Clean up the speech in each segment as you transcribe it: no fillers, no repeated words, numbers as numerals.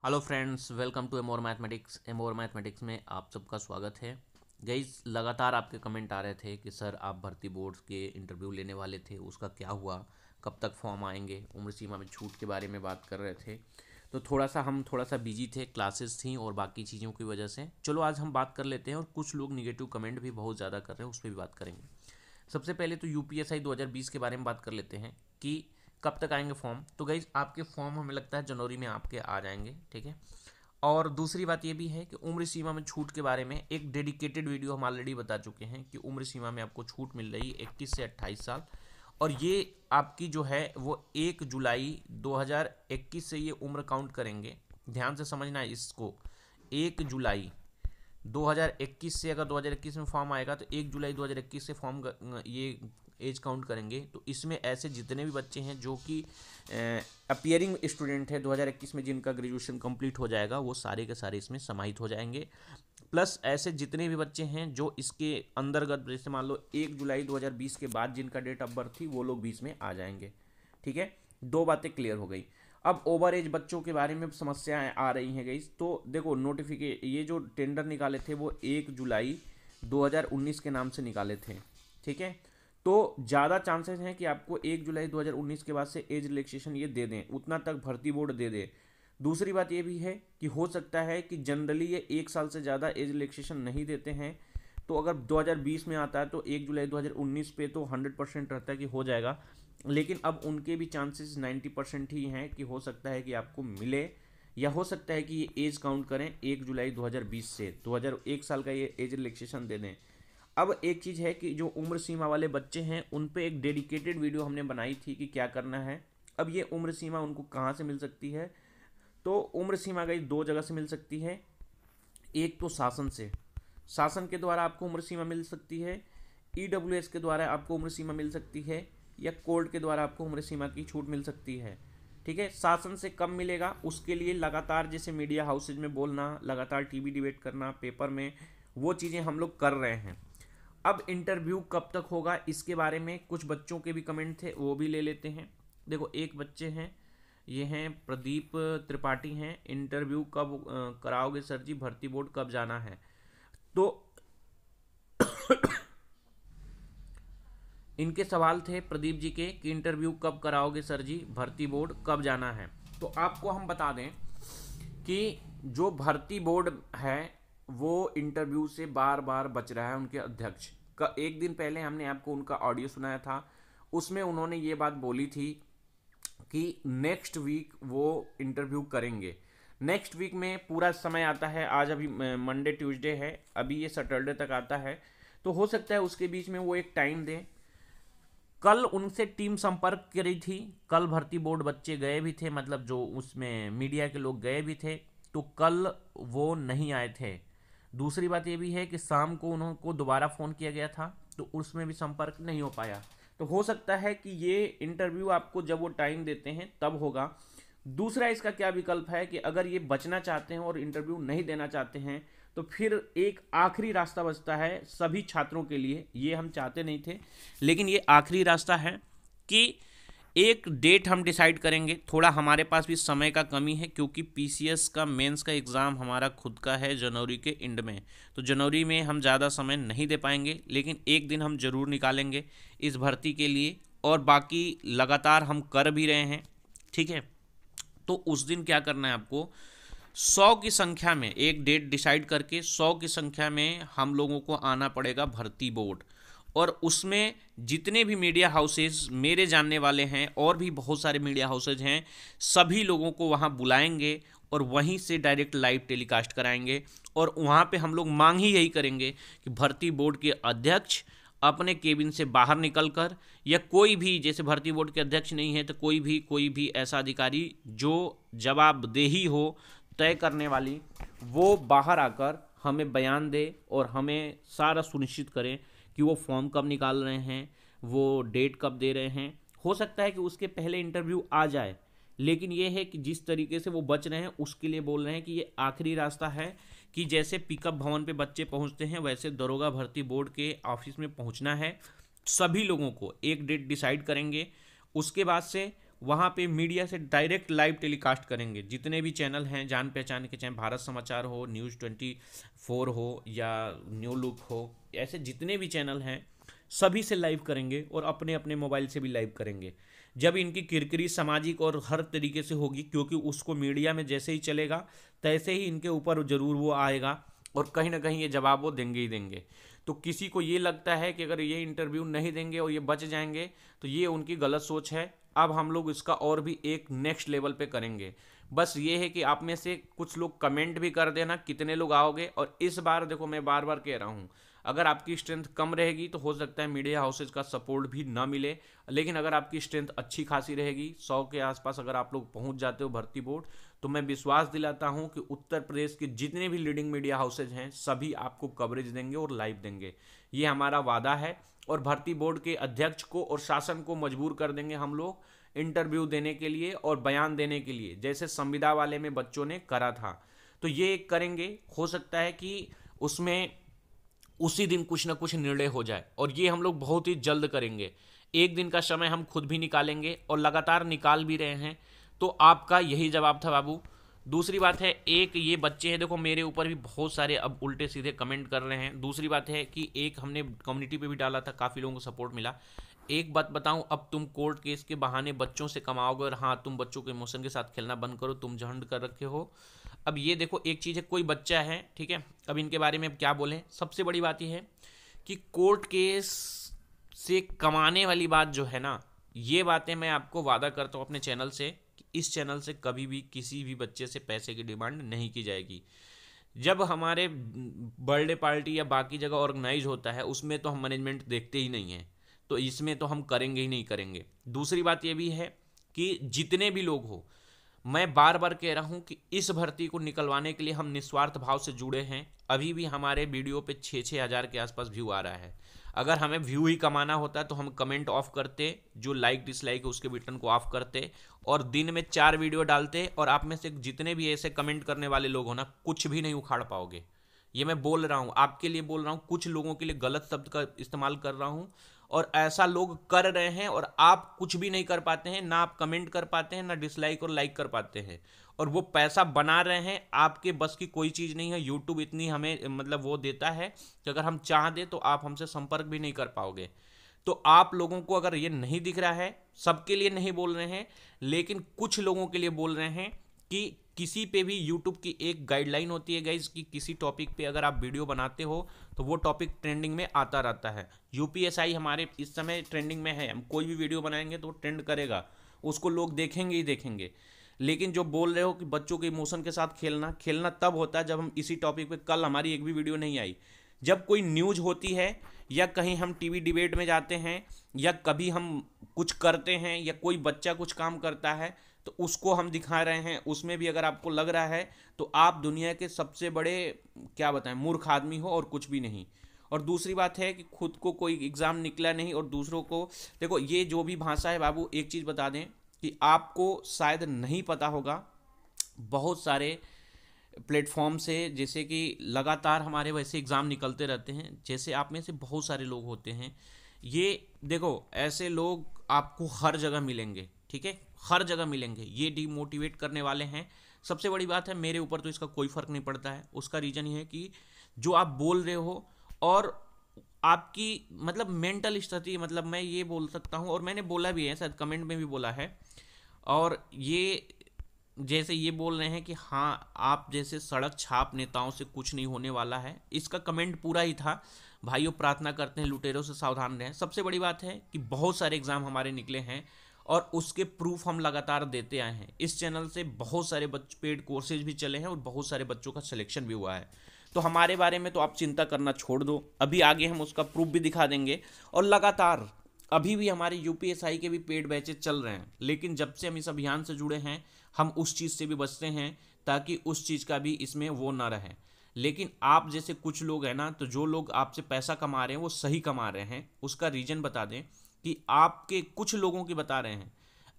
Hello friends, welcome to Amor mathematics. Amor mathematics में आप सबका स्वागत है। गाइस, लगातार आपके कमेंट आ रहे थे कि सर आप भर्ती बोर्ड के इंटरव्यू लेने वाले थे, उसका क्या हुआ, कब तक फॉर्म आएंगे, उम्र सीमा में छूट के बारे में बात कर रहे थे। तो हम थोड़ा सा बिजी थे, क्लासेस थी और बाकी चीज़ों की वजह से। चलो आज हम बात कर लेते हैं, और कुछ लोग निगेटिव कमेंट भी बहुत ज़्यादा कर रहे हैं, उस पर भी बात करेंगे। सबसे पहले तो यूपीएसआई 2020 के बारे में बात कर लेते हैं कि कब तक आएंगे फॉर्म। तो गाइज, आपके फॉर्म हमें लगता है जनवरी में आपके आ जाएंगे, ठीक है। और दूसरी बात ये भी है कि उम्र सीमा में छूट के बारे में एक डेडिकेटेड वीडियो हम ऑलरेडी बता चुके हैं कि उम्र सीमा में आपको छूट मिल रही है 21 से 28 साल। और ये आपकी जो है वो 1 जुलाई 2021 से ये उम्र काउंट करेंगे। ध्यान से समझना है इसको। 1 जुलाई 2021 से, अगर 2021 में फॉर्म आएगा तो 1 जुलाई 2021 से फॉर्म ये एज काउंट करेंगे। तो इसमें ऐसे जितने भी बच्चे हैं जो कि अपियरिंग स्टूडेंट है 2021 में, जिनका ग्रेजुएशन कंप्लीट हो जाएगा, वो सारे के सारे इसमें समाहित हो जाएंगे। प्लस ऐसे जितने भी बच्चे हैं जो इसके अंतर्गत, जैसे मान लो 1 जुलाई 2020 के बाद जिनका डेट ऑफ बर्थ थी, वो लोग भी इसमें आ जाएंगे, ठीक है। दो बातें क्लियर हो गई। अब ओवर एज बच्चों के बारे में समस्याएं आ रही हैं गाइस। तो देखो, ये जो टेंडर निकाले थे वो 1 जुलाई 2019 के नाम से निकाले थे, ठीक है। तो ज़्यादा चांसेस हैं कि आपको 1 जुलाई 2019 के बाद से एज रिलैक्सेशन ये दे दें, उतना तक भर्ती बोर्ड दे दे। दूसरी बात ये भी है कि हो सकता है कि जनरली ये 1 साल से ज़्यादा एज रिलैक्सेशन नहीं देते हैं। तो अगर 2020 में आता है तो 1 जुलाई 2019 पे तो 100% रहता है कि हो जाएगा। लेकिन अब उनके भी चांसेस 90% ही हैं कि हो सकता है कि आपको मिले, या हो सकता है कि ये एज काउंट करें 1 जुलाई 2020 से 2001 साल का ये एज रिलैक्सेशन दे दें। अब एक चीज़ है कि जो उम्र सीमा वाले बच्चे हैं उन पे एक डेडिकेटेड वीडियो हमने बनाई थी कि क्या करना है। अब ये उम्र सीमा उनको कहाँ से मिल सकती है? तो उम्र सीमा गई दो जगह से मिल सकती है। एक तो शासन से, शासन के द्वारा आपको उम्र सीमा मिल सकती है। ईडब्ल्यूएस के द्वारा आपको उम्र सीमा मिल सकती है, या कोर्ट के द्वारा आपको उम्र सीमा की छूट मिल सकती है, ठीक है। शासन से कब मिलेगा, उसके लिए लगातार जैसे मीडिया हाउसेज में बोलना, लगातार टीवी डिबेट करना, पेपर में, वो चीज़ें हम लोग कर रहे हैं। अब इंटरव्यू कब तक होगा इसके बारे में कुछ बच्चों के भी कमेंट थे, वो भी ले लेते हैं। देखो, एक बच्चे हैं, ये हैं प्रदीप त्रिपाठी हैं। इंटरव्यू कब कराओगे सर जी, भर्ती बोर्ड कब जाना है? तो इनके सवाल थे प्रदीप जी के कि इंटरव्यू कब कराओगे सर जी, भर्ती बोर्ड कब जाना है। तो आपको हम बता दें कि जो भर्ती बोर्ड है वो इंटरव्यू से बार बार बच रहा है। उनके अध्यक्ष का एक दिन पहले हमने आपको उनका ऑडियो सुनाया था, उसमें उन्होंने ये बात बोली थी कि नेक्स्ट वीक वो इंटरव्यू करेंगे। नेक्स्ट वीक में पूरा समय आता है, आज अभी मंडे ट्यूसडे है, अभी ये सैटरडे तक आता है। तो हो सकता है उसके बीच में वो एक टाइम दें। कल उनसे टीम संपर्क करी थी, कल भर्ती बोर्ड बच्चे गए भी थे, मतलब जो उसमें मीडिया के लोग गए भी थे, तो कल वो नहीं आए थे। दूसरी बात ये भी है कि शाम को उनको दोबारा फ़ोन किया गया था, तो उसमें भी संपर्क नहीं हो पाया। तो हो सकता है कि ये इंटरव्यू आपको जब वो टाइम देते हैं तब होगा। दूसरा इसका क्या विकल्प है कि अगर ये बचना चाहते हैं और इंटरव्यू नहीं देना चाहते हैं, तो फिर एक आखिरी रास्ता बचता है सभी छात्रों के लिए। ये हम चाहते नहीं थे, लेकिन ये आखिरी रास्ता है कि एक डेट हम डिसाइड करेंगे। थोड़ा हमारे पास भी समय का कमी है, क्योंकि पीसीएस का मेंस का एग्ज़ाम हमारा खुद का है जनवरी के एंड में। तो जनवरी में हम ज़्यादा समय नहीं दे पाएंगे, लेकिन एक दिन हम ज़रूर निकालेंगे इस भर्ती के लिए, और बाकी लगातार हम कर भी रहे हैं, ठीक है। तो उस दिन क्या करना है आपको, 100 की संख्या में एक डेट डिसाइड करके 100 की संख्या में हम लोगों को आना पड़ेगा भर्ती बोर्ड। और उसमें जितने भी मीडिया हाउसेज मेरे जानने वाले हैं, और भी बहुत सारे मीडिया हाउसेज हैं, सभी लोगों को वहाँ बुलाएंगे और वहीं से डायरेक्ट लाइव टेलीकास्ट कराएंगे। और वहाँ पे हम लोग मांग ही यही करेंगे कि भर्ती बोर्ड के अध्यक्ष अपने केबिन से बाहर निकलकर, या कोई भी, जैसे भर्ती बोर्ड के अध्यक्ष नहीं है तो कोई भी ऐसा अधिकारी जो जवाबदेही हो तय करने वाली, वो बाहर आकर हमें बयान दे और हमें सारा सुनिश्चित करें कि वो फॉर्म कब निकाल रहे हैं, वो डेट कब दे रहे हैं। हो सकता है कि उसके पहले इंटरव्यू आ जाए, लेकिन ये है कि जिस तरीके से वो बच रहे हैं उसके लिए बोल रहे हैं कि ये आखिरी रास्ता है, कि जैसे पिकअप भवन पे बच्चे पहुंचते हैं वैसे दरोगा भर्ती बोर्ड के ऑफिस में पहुंचना है। सभी लोगों को एक डेट डिसाइड करेंगे, उसके बाद से वहाँ पे मीडिया से डायरेक्ट लाइव टेलीकास्ट करेंगे। जितने भी चैनल हैं जान पहचान के, चाहे भारत समाचार हो, न्यूज़ 24 हो या न्यू लुक हो, ऐसे जितने भी चैनल हैं सभी से लाइव करेंगे और अपने अपने मोबाइल से भी लाइव करेंगे। जब इनकी किरकिरी सामाजिक और हर तरीके से होगी, क्योंकि उसको मीडिया में जैसे ही चलेगा तैसे ही इनके ऊपर ज़रूर वो आएगा और कहीं ना कहीं ये जवाब वो देंगे ही देंगे। तो किसी को ये लगता है कि अगर ये इंटरव्यू नहीं देंगे और ये बच जाएंगे तो ये उनकी गलत सोच है। अब हम लोग इसका और भी एक नेक्स्ट लेवल पे करेंगे। बस ये है कि आप में से कुछ लोग कमेंट भी कर देना कितने लोग आओगे। और इस बार देखो, मैं बार बार कह रहा हूँ, अगर आपकी स्ट्रेंथ कम रहेगी तो हो सकता है मीडिया हाउसेज का सपोर्ट भी ना मिले, लेकिन अगर आपकी स्ट्रेंथ अच्छी खासी रहेगी, 100 के आसपास अगर आप लोग पहुंच जाते हो भर्ती बोर्ड, तो मैं विश्वास दिलाता हूं कि उत्तर प्रदेश के जितने भी लीडिंग मीडिया हाउसेज हैं सभी आपको कवरेज देंगे और लाइव देंगे। ये हमारा वादा है। और भर्ती बोर्ड के अध्यक्ष को और शासन को मजबूर कर देंगे हम लोग इंटरव्यू देने के लिए और बयान देने के लिए, जैसे संविदा वाले में बच्चों ने करा था। तो ये करेंगे। हो सकता है कि उसमें उसी दिन कुछ ना कुछ निर्णय हो जाए, और ये हम लोग बहुत ही जल्द करेंगे। एक दिन का समय हम खुद भी निकालेंगे और लगातार निकाल भी रहे हैं। तो आपका यही जवाब था बाबू। दूसरी बात है, एक ये बच्चे हैं, देखो मेरे ऊपर भी बहुत सारे अब उल्टे सीधे कमेंट कर रहे हैं। दूसरी बात है कि एक हमने कम्युनिटी पे भी डाला था, काफ़ी लोगों को सपोर्ट मिला। एक बात बताऊं, अब तुम कोर्ट केस के बहाने बच्चों से कमाओगे, और हाँ तुम बच्चों के इमोशन के साथ खेलना बंद करो, तुम झंड कर रखे हो। अब ये देखो, एक चीज़ है, कोई बच्चा है, ठीक है, अब इनके बारे में अब क्या बोलें। सबसे बड़ी बात यह है कि कोर्ट केस से कमाने वाली बात जो है ना, ये बातें मैं आपको वादा करता हूँ अपने चैनल से कि इस चैनल से कभी भी किसी भी बच्चे से पैसे की डिमांड नहीं की जाएगी। जब हमारे बर्थडे पार्टी या बाकी जगह ऑर्गेनाइज होता है उसमें तो हम मैनेजमेंट देखते ही नहीं हैं, तो इसमें तो हम करेंगे ही नहीं करेंगे। दूसरी बात ये भी है कि जितने भी लोग हो, मैं बार बार कह रहा हूं कि इस भर्ती को निकलवाने के लिए हम निस्वार्थ भाव से जुड़े हैं। अभी भी हमारे वीडियो पे 6-6 हज़ार के आसपास व्यू आ रहा है। अगर हमें व्यू ही कमाना होता तो हम कमेंट ऑफ करते, जो लाइक डिसलाइक है उसके बटन को ऑफ करते और दिन में 4 वीडियो डालते। और आप में से जितने भी ऐसे कमेंट करने वाले लोग हो ना, कुछ भी नहीं उखाड़ पाओगे। ये मैं बोल रहा हूँ, आपके लिए बोल रहा हूँ, कुछ लोगों के लिए गलत शब्द का इस्तेमाल कर रहा हूँ और ऐसा लोग कर रहे हैं, और आप कुछ भी नहीं कर पाते हैं, ना आप कमेंट कर पाते हैं, ना डिसलाइक और लाइक कर पाते हैं, और वो पैसा बना रहे हैं। आपके बस की कोई चीज़ नहीं है। यूट्यूब इतनी हमें मतलब वो देता है कि अगर हम चाह दें तो आप हमसे संपर्क भी नहीं कर पाओगे। तो आप लोगों को अगर ये नहीं दिख रहा है, सबके लिए नहीं बोल रहे हैं, लेकिन कुछ लोगों के लिए बोल रहे हैं कि किसी पे भी यूट्यूब की एक गाइडलाइन होती है गाइज कि किसी टॉपिक पे अगर आप वीडियो बनाते हो तो वो टॉपिक ट्रेंडिंग में आता रहता है। यूपीएसआई हमारे इस समय ट्रेंडिंग में है। हम कोई भी वीडियो बनाएंगे तो वो ट्रेंड करेगा, उसको लोग देखेंगे ही देखेंगे। लेकिन जो बोल रहे हो कि बच्चों के इमोशन के साथ खेलना तब होता है जब हम इसी टॉपिक पे, कल हमारी एक भी वीडियो नहीं आई, जब कोई न्यूज़ होती है या कहीं हम टीवी डिबेट में जाते हैं या कभी हम कुछ करते हैं या कोई बच्चा कुछ काम करता है तो उसको हम दिखा रहे हैं। उसमें भी अगर आपको लग रहा है तो आप दुनिया के सबसे बड़े क्या बताएं मूर्ख आदमी हो और कुछ भी नहीं। और दूसरी बात है कि खुद को कोई एग्ज़ाम निकला नहीं और दूसरों को, देखो ये जो भी भाषा है बाबू, एक चीज़ बता दें कि आपको शायद नहीं पता होगा, बहुत सारे प्लेटफॉर्म से जैसे कि लगातार हमारे वैसे एग्ज़ाम निकलते रहते हैं, जैसे आप में से बहुत सारे लोग होते हैं। ये देखो, ऐसे लोग आपको हर जगह मिलेंगे, ठीक है, हर जगह मिलेंगे। ये डिमोटिवेट करने वाले हैं। सबसे बड़ी बात है, मेरे ऊपर तो इसका कोई फ़र्क नहीं पड़ता है। उसका रीज़न ये है कि जो आप बोल रहे हो और आपकी मतलब मेंटल स्थिति, मतलब मैं ये बोल सकता हूँ और मैंने बोला भी है, शायद कमेंट में भी बोला है। और ये जैसे ये बोल रहे हैं कि हाँ आप जैसे सड़क छाप नेताओं से कुछ नहीं होने वाला है, इसका कमेंट पूरा ही था। भाइयों, प्रार्थना करते हैं लुटेरों से सावधान रहें। सबसे बड़ी बात है कि बहुत सारे एग्ज़ाम हमारे निकले हैं और उसके प्रूफ हम लगातार देते आए हैं। इस चैनल से बहुत सारे पेड कोर्सेज भी चले हैं और बहुत सारे बच्चों का सिलेक्शन भी हुआ है। तो हमारे बारे में तो आप चिंता करना छोड़ दो, अभी आगे हम उसका प्रूफ भी दिखा देंगे। और लगातार अभी भी हमारे यूपीएसआई के भी पेड बैचेज चल रहे हैं, लेकिन जब से हम इस अभियान से जुड़े हैं हम उस चीज़ से भी बचते हैं ताकि उस चीज़ का भी इसमें वो ना रहे। लेकिन आप जैसे कुछ लोग हैं ना, तो जो लोग आपसे पैसा कमा रहे हैं वो सही कमा रहे हैं। उसका रीज़न बता दें कि आपके कुछ लोगों की बता रहे हैं,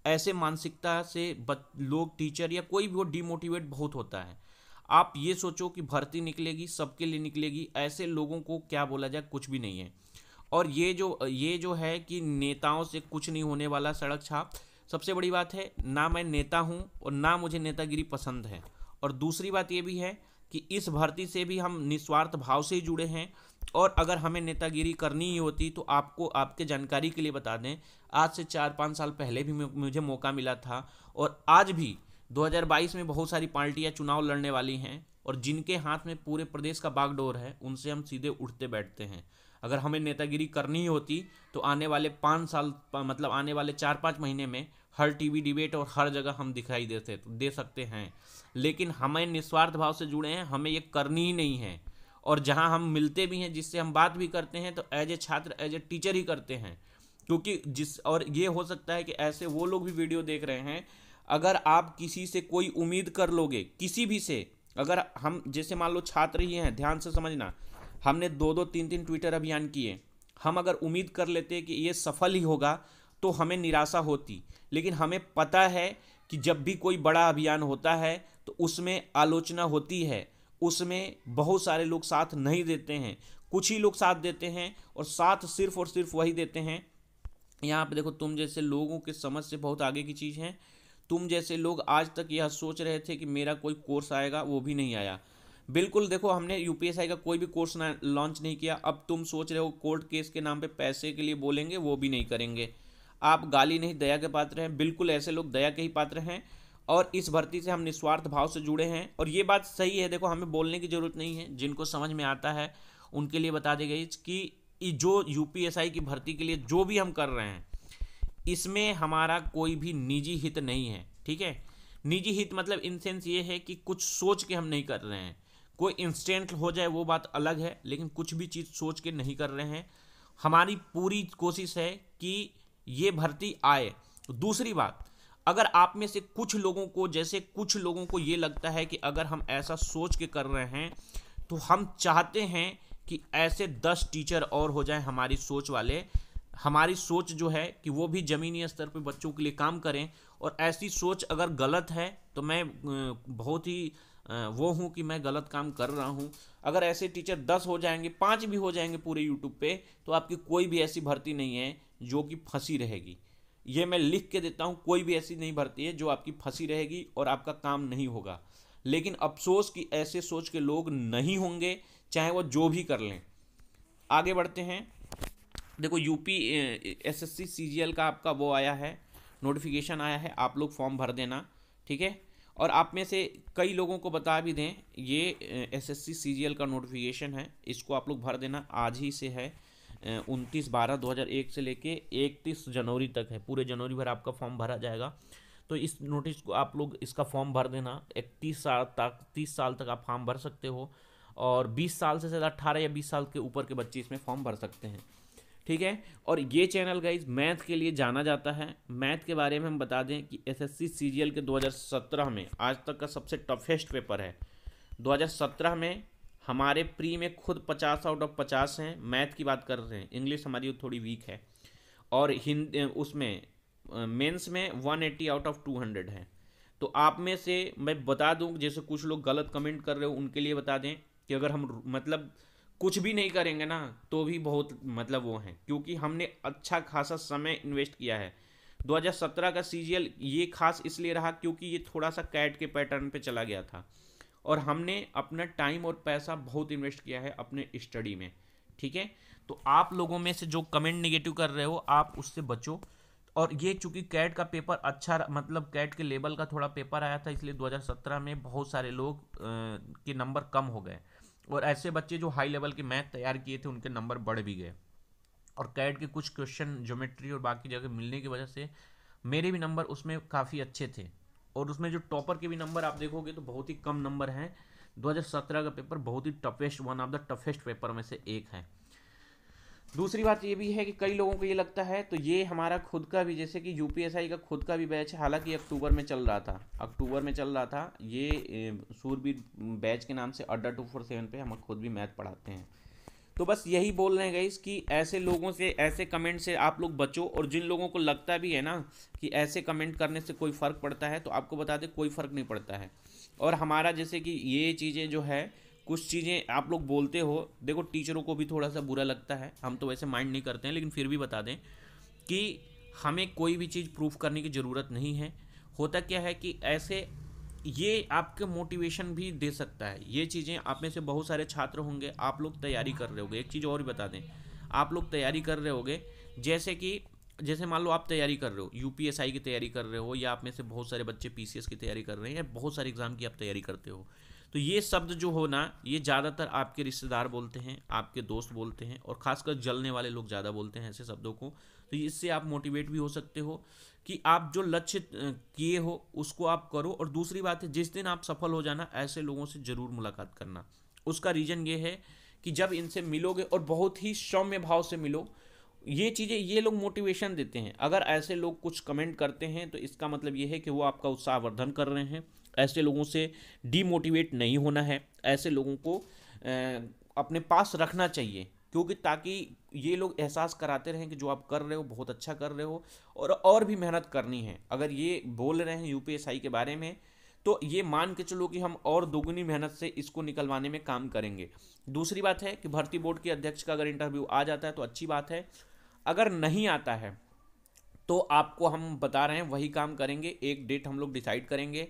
ऐसे मानसिकता से लोग, टीचर या कोई भी वो डिमोटिवेट बहुत होता है। आप ये सोचो कि भर्ती निकलेगी, सबके लिए निकलेगी, ऐसे लोगों को क्या बोला जाए, कुछ भी नहीं है। और ये जो है कि नेताओं से कुछ नहीं होने वाला, सड़क छाप, सबसे बड़ी बात है, ना मैं नेता हूं और ना मुझे नेतागिरी पसंद है। और दूसरी बात ये भी है कि इस भर्ती से भी हम निस्वार्थ भाव से ही जुड़े हैं। और अगर हमें नेतागिरी करनी ही होती तो आपको, आपके जानकारी के लिए बता दें, आज से 4-5 साल पहले भी मुझे मौका मिला था। और आज भी 2022 में बहुत सारी पार्टियां चुनाव लड़ने वाली हैं और जिनके हाथ में पूरे प्रदेश का बागडोर है, उनसे हम सीधे उठते बैठते हैं। अगर हमें नेतागिरी करनी ही होती तो आने वाले 5 साल, मतलब आने वाले 4-5 महीने में हर टीवी डिबेट और हर जगह हम दिखाई दे सकते हैं। लेकिन हमें निस्वार्थ भाव से जुड़े हैं, हमें ये करनी ही नहीं है। और जहां हम मिलते भी हैं, जिससे हम बात भी करते हैं, तो एज ए छात्र, एज ए टीचर ही करते हैं। क्योंकि और ये हो सकता है कि ऐसे वो लोग भी वीडियो देख रहे हैं, अगर आप किसी से कोई उम्मीद कर लोगे, किसी भी से, अगर हम जैसे मान लो छात्र ही हैं, ध्यान से समझना, हमने 2-2, 3-3 ट्विटर अभियान किए, हम अगर उम्मीद कर लेते कि ये सफल ही होगा तो हमें निराशा होती। लेकिन हमें पता है कि जब भी कोई बड़ा अभियान होता है तो उसमें आलोचना होती है, उसमें बहुत सारे लोग साथ नहीं देते हैं, कुछ ही लोग साथ देते हैं, और साथ सिर्फ और सिर्फ वही देते हैं। यहाँ पे देखो, तुम जैसे लोगों के समझ से बहुत आगे की चीज़ है। तुम जैसे लोग आज तक यह सोच रहे थे कि मेरा कोई कोर्स आएगा, वो भी नहीं आया। बिल्कुल, देखो हमने यूपीएसआई का कोई भी कोर्स लॉन्च नहीं किया। अब तुम सोच रहे हो कोर्ट केस के नाम पे पैसे के लिए बोलेंगे, वो भी नहीं करेंगे। आप गाली नहीं, दया के पात्र हैं। बिल्कुल ऐसे लोग दया के ही पात्र हैं। और इस भर्ती से हम निस्वार्थ भाव से जुड़े हैं, और ये बात सही है। देखो, हमें बोलने की जरूरत नहीं है, जिनको समझ में आता है उनके लिए बता दी गई कि जो यूपीएसआई की भर्ती के लिए जो भी हम कर रहे हैं, इसमें हमारा कोई भी निजी हित नहीं है। ठीक है, निजी हित मतलब इन सेंस ये है कि कुछ सोच के हम नहीं कर रहे हैं। कोई इंस्टेंट हो जाए वो बात अलग है, लेकिन कुछ भी चीज़ सोच के नहीं कर रहे हैं। हमारी पूरी कोशिश है कि ये भर्ती आए। दूसरी बात, अगर आप में से कुछ लोगों को, जैसे कुछ लोगों को ये लगता है कि अगर हम ऐसा सोच के कर रहे हैं, तो हम चाहते हैं कि ऐसे 10 टीचर और हो जाएं हमारी सोच वाले। हमारी सोच जो है कि वो भी ज़मीनी स्तर पे बच्चों के लिए काम करें। और ऐसी सोच अगर गलत है तो मैं बहुत ही वो हूँ कि मैं गलत काम कर रहा हूँ। अगर ऐसे टीचर 10 हो जाएंगे, 5 भी हो जाएंगे पूरे यूट्यूब पे, तो आपकी कोई भी ऐसी भर्ती नहीं है जो कि फंसी रहेगी। ये मैं लिख के देता हूँ, कोई भी ऐसी नहीं भर्ती है जो आपकी फंसी रहेगी और आपका काम नहीं होगा। लेकिन अफसोस कि ऐसे सोच के लोग नहीं होंगे, चाहे वो जो भी कर लें। आगे बढ़ते हैं। देखो, यूपी एसएससी सीजीएल का आपका वो आया है, नोटिफिकेशन आया है, आप लोग फॉर्म भर देना। ठीक है, और आप में से कई लोगों को बता भी दें, ये एसएससी सीजीएल का नोटिफिकेशन है, इसको आप लोग भर देना। आज ही से है, 29/12/2001 से लेके 31 जनवरी तक है। पूरे जनवरी भर आपका फॉर्म भरा जाएगा। तो इस नोटिस को आप लोग, इसका फॉर्म भर देना। 30 साल तक आप फॉर्म भर सकते हो, और 20 साल से ज़्यादा 18 या 20 साल के ऊपर के बच्चे इसमें फॉर्म भर सकते हैं। ठीक है, और ये चैनल गाइज मैथ के लिए जाना जाता है। मैथ के बारे में हम बता दें कि एसएससी सीजीएल के 2017 में आज तक का सबसे टफेस्ट पेपर है। 2017 में हमारे प्री में खुद 50 आउट ऑफ 50 हैं। मैथ की बात कर रहे हैं, इंग्लिश हमारी थोड़ी वीक है। और हिंदी उसमें मेंस में 180 आउट ऑफ 200 है। तो आप में से मैं बता दूं, जैसे कुछ लोग गलत कमेंट कर रहे हो, उनके लिए बता दें कि अगर हम मतलब कुछ भी नहीं करेंगे ना, तो भी बहुत मतलब वो हैं, क्योंकि हमने अच्छा खासा समय इन्वेस्ट किया है। 2017 का सीजीएल ये खास इसलिए रहा क्योंकि ये थोड़ा सा कैट के पैटर्न पे चला गया था, और हमने अपना टाइम और पैसा बहुत इन्वेस्ट किया है अपने स्टडी में। ठीक है, तो आप लोगों में से जो कमेंट नेगेटिव कर रहे हो, आप उससे बचो। और ये चूंकि कैट का पेपर अच्छा, मतलब कैट के लेवल का थोड़ा पेपर आया था, इसलिए 2017 में बहुत सारे लोग के नंबर कम हो गए, और ऐसे बच्चे जो हाई लेवल के मैथ तैयार किए थे उनके नंबर बढ़ भी गए। और कैट के कुछ क्वेश्चन ज्योमेट्री और बाकी जगह मिलने की वजह से मेरे भी नंबर उसमें काफ़ी अच्छे थे। और उसमें जो टॉपर के भी नंबर आप देखोगे तो बहुत ही कम नंबर हैं। 2017 का पेपर बहुत ही toughest, one of the toughest paper में से एक है। दूसरी बात ये भी है कि कई लोगों को ये लगता है, तो ये हमारा खुद का भी, जैसे कि यूपीएसआई का खुद का भी बैच है, हालांकि अक्टूबर में चल रहा था ये सूरबीर बैच के नाम से अड्डा 247 पे हम खुद भी मैथ पढ़ाते हैं। तो बस यही बोल रहे हैं गाइस कि ऐसे लोगों से, ऐसे कमेंट से आप लोग बचो। और जिन लोगों को लगता भी है ना कि ऐसे कमेंट करने से कोई फ़र्क पड़ता है, तो आपको बता दें कोई फ़र्क नहीं पड़ता है। और हमारा जैसे कि ये चीज़ें जो है, कुछ चीज़ें आप लोग बोलते हो, देखो टीचरों को भी थोड़ा सा बुरा लगता है, हम तो वैसे माइंड नहीं करते हैं, लेकिन फिर भी बता दें कि हमें कोई भी चीज़ प्रूफ करने की ज़रूरत नहीं है। होता क्या है कि ऐसे ये आपके मोटिवेशन भी दे सकता है। ये चीज़ें, आप में से बहुत सारे छात्र होंगे, आप लोग तैयारी कर रहे होगे। एक चीज़ और भी बता दें, आप लोग तैयारी कर रहे होगे, जैसे कि जैसे मान लो आप तैयारी कर रहे हो, यूपीएसआई की तैयारी कर रहे हो, या आप में से बहुत सारे बच्चे पीसीएस की तैयारी कर रहे हैं, या बहुत सारे एग्जाम की आप तैयारी करते हो। तो ये शब्द जो हो ना, ये ज़्यादातर आपके रिश्तेदार बोलते हैं, आपके दोस्त बोलते हैं, और खासकर जलने वाले लोग ज़्यादा बोलते हैं ऐसे शब्दों को। तो इससे आप मोटिवेट भी हो सकते हो कि आप जो लक्ष्य किए हो उसको आप करो। और दूसरी बात है, जिस दिन आप सफल हो जाना, ऐसे लोगों से ज़रूर मुलाकात करना। उसका रीज़न ये है कि जब इनसे मिलोगे और बहुत ही सौम्य भाव से मिलो, ये चीज़ें, ये लोग मोटिवेशन देते हैं। अगर ऐसे लोग कुछ कमेंट करते हैं तो इसका मतलब ये है कि वो आपका उत्साहवर्धन कर रहे हैं। ऐसे लोगों से डीमोटिवेट नहीं होना है, ऐसे लोगों को अपने पास रखना चाहिए, क्योंकि ताकि ये लोग एहसास कराते रहें कि जो आप कर रहे हो बहुत अच्छा कर रहे हो, और भी मेहनत करनी है। अगर ये बोल रहे हैं यूपीएसआई के बारे में, तो ये मान के चलो कि हम और दोगुनी मेहनत से इसको निकलवाने में काम करेंगे। दूसरी बात है कि भर्ती बोर्ड के अध्यक्ष का अगर इंटरव्यू आ जाता है तो अच्छी बात है, अगर नहीं आता है तो आपको हम बता रहे हैं वही काम करेंगे। एक डेट हम लोग डिसाइड करेंगे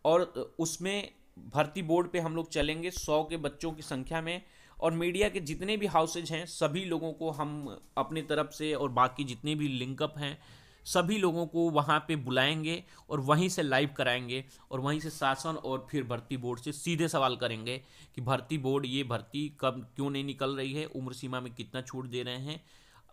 और उसमें भर्ती बोर्ड पे हम लोग चलेंगे 100 के बच्चों की संख्या में, और मीडिया के जितने भी हाउसेज हैं सभी लोगों को हम अपनी तरफ से, और बाकी जितने भी लिंकअप हैं सभी लोगों को वहाँ पे बुलाएंगे और वहीं से लाइव कराएंगे, और वहीं से शासन और फिर भर्ती बोर्ड से सीधे सवाल करेंगे कि भर्ती बोर्ड ये भर्ती कब क्यों नहीं निकल रही है, उम्र सीमा में कितना छूट दे रहे हैं।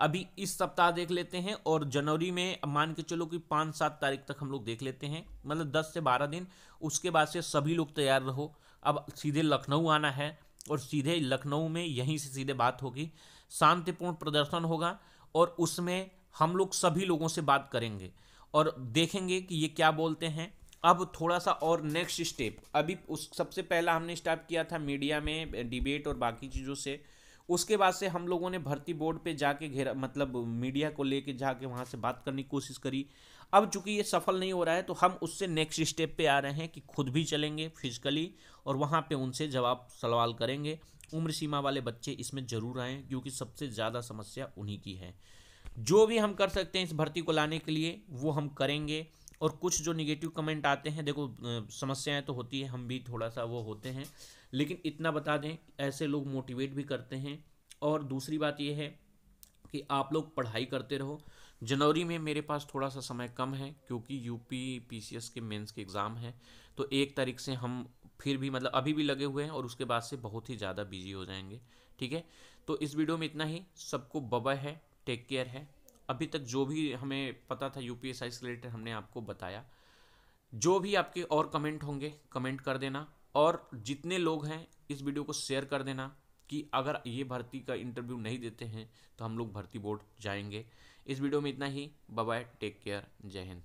अभी इस सप्ताह देख लेते हैं, और जनवरी में मान के चलो कि 5-7 तारीख तक हम लोग देख लेते हैं, मतलब 10 से 12 दिन। उसके बाद से सभी लोग तैयार रहो। अब सीधे लखनऊ आना है, और सीधे लखनऊ में यहीं से सीधे बात होगी, शांतिपूर्ण प्रदर्शन होगा, और उसमें हम लोग सभी लोगों से बात करेंगे और देखेंगे कि ये क्या बोलते हैं। अब थोड़ा सा और नेक्स्ट स्टेप, अभी उस सबसे पहला हमने स्टार्ट किया था मीडिया में डिबेट और बाकी चीज़ों से। उसके बाद से हम लोगों ने भर्ती बोर्ड पे जाके घेरा, मतलब मीडिया को लेके जाके वहाँ से बात करने की कोशिश करी। अब चूंकि ये सफल नहीं हो रहा है तो हम उससे नेक्स्ट स्टेप पे आ रहे हैं कि खुद भी चलेंगे फिजिकली, और वहाँ पे उनसे जवाब सवाल करेंगे। उम्र सीमा वाले बच्चे इसमें ज़रूर आएँ, क्योंकि सबसे ज़्यादा समस्या उन्हीं की है। जो भी हम कर सकते हैं इस भर्ती को लाने के लिए वो हम करेंगे। और कुछ जो निगेटिव कमेंट आते हैं, देखो समस्याएं तो होती है, हम भी थोड़ा सा वो होते हैं, लेकिन इतना बता दें ऐसे लोग मोटिवेट भी करते हैं। और दूसरी बात ये है कि आप लोग पढ़ाई करते रहो। जनवरी में मेरे पास थोड़ा सा समय कम है, क्योंकि यूपी पीसीएस के मेंस के एग्ज़ाम है। तो 1 तारीख से हम फिर भी, मतलब अभी भी लगे हुए हैं, और उसके बाद से बहुत ही ज़्यादा बिजी हो जाएंगे। ठीक है, तो इस वीडियो में इतना ही। सबको बाय है, टेक केयर है। अभी तक जो भी हमें पता था यूपीएसआई से रिलेटेड हमने आपको बताया। जो भी आपके और कमेंट होंगे कमेंट कर देना, और जितने लोग हैं इस वीडियो को शेयर कर देना कि अगर ये भर्ती का इंटरव्यू नहीं देते हैं तो हम लोग भर्ती बोर्ड जाएंगे। इस वीडियो में इतना ही। बाय बाय, टेक केयर, जय हिंद।